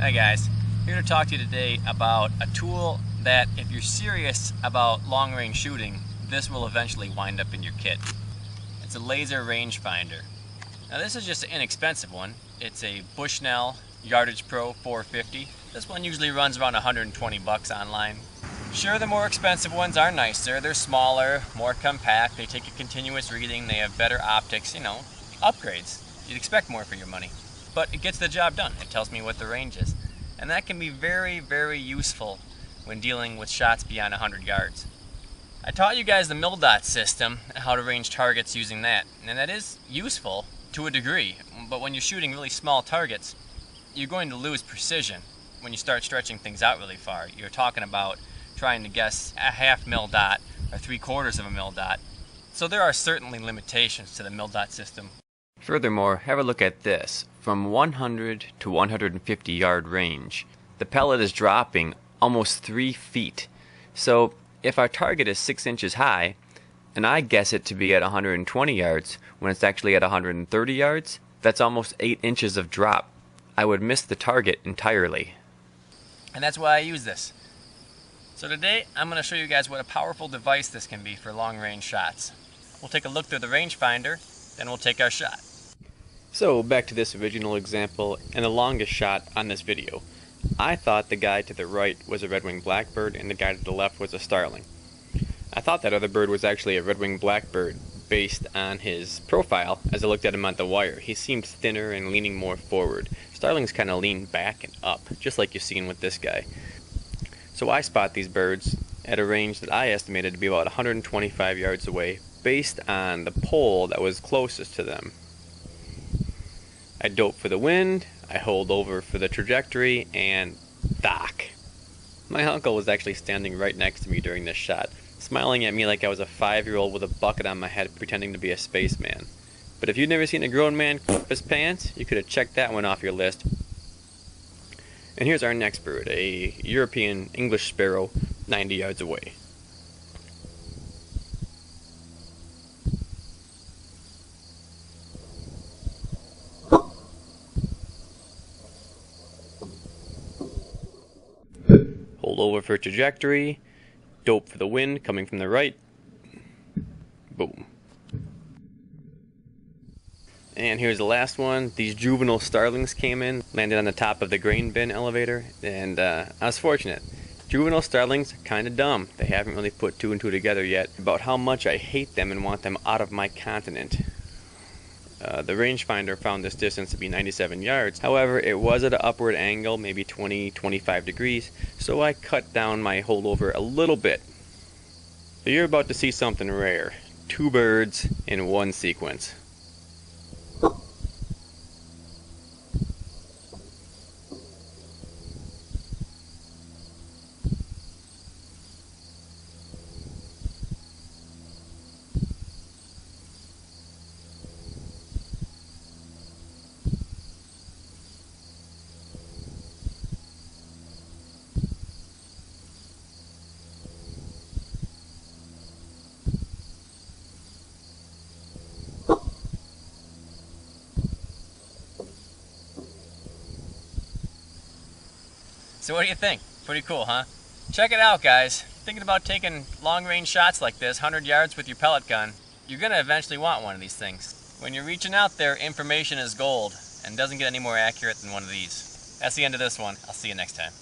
Hi guys, here to talk to you today about a tool that if you're serious about long range shooting, this will eventually wind up in your kit. It's a laser rangefinder. Now this is just an inexpensive one. It's a Bushnell Yardage Pro 450. This one usually runs around 120 bucks online. Sure, the more expensive ones are nicer. They're smaller, more compact, they take a continuous reading, they have better optics, upgrades. You'd expect more for your money. But it gets the job done. It tells me what the range is. And that can be very, very useful when dealing with shots beyond 100 yards. I taught you guys the mil-dot system, how to range targets using that. And that is useful to a degree. But when you're shooting really small targets, you're going to lose precision when you start stretching things out really far. You're talking about trying to guess a half mil-dot or 3/4 of a mil-dot. So there are certainly limitations to the mil-dot system. Furthermore, have a look at this. From 100 to 150 yard range, the pellet is dropping almost 3 feet. So if our target is 6 inches high, and I guess it to be at 120 yards, when it's actually at 130 yards, that's almost 8 inches of drop. I would miss the target entirely. And that's why I use this. So today, I'm going to show you guys what a powerful device this can be for long range shots. We'll take a look through the rangefinder, then we'll take our shot. So back to this original example and the longest shot on this video. I thought the guy to the right was a red-winged blackbird and the guy to the left was a starling. I thought that other bird was actually a red-winged blackbird based on his profile as I looked at him on the wire. He seemed thinner and leaning more forward. Starlings kind of lean back and up, just like you've seen with this guy. So I spot these birds at a range that I estimated to be about 125 yards away based on the pole that was closest to them. I dope for the wind, I hold over for the trajectory, and dock. My uncle was actually standing right next to me during this shot, smiling at me like I was a 5-year-old with a bucket on my head pretending to be a spaceman. But if you'd never seen a grown man clip his pants, you could have checked that one off your list. And here's our next bird, a European English sparrow, 90 yards away. Hold over for trajectory, dope for the wind coming from the right, boom. And here's the last one. These juvenile starlings came in, landed on the top of the grain bin elevator, and I was fortunate. Juvenile starlings are kind of dumb. They haven't really put 2 and 2 together yet about how much I hate them and want them out of my continent. The rangefinder found this distance to be 97 yards. However, it was at an upward angle, maybe 20-25 degrees, so I cut down my holdover a little bit. So you're about to see something rare. 2 birds in one sequence. So what do you think? Pretty cool, huh? Check it out, guys. Thinking about taking long range shots like this, 100 yards with your pellet gun, you're going to eventually want one of these things. When you're reaching out there, information is gold and doesn't get any more accurate than one of these. That's the end of this one. I'll see you next time.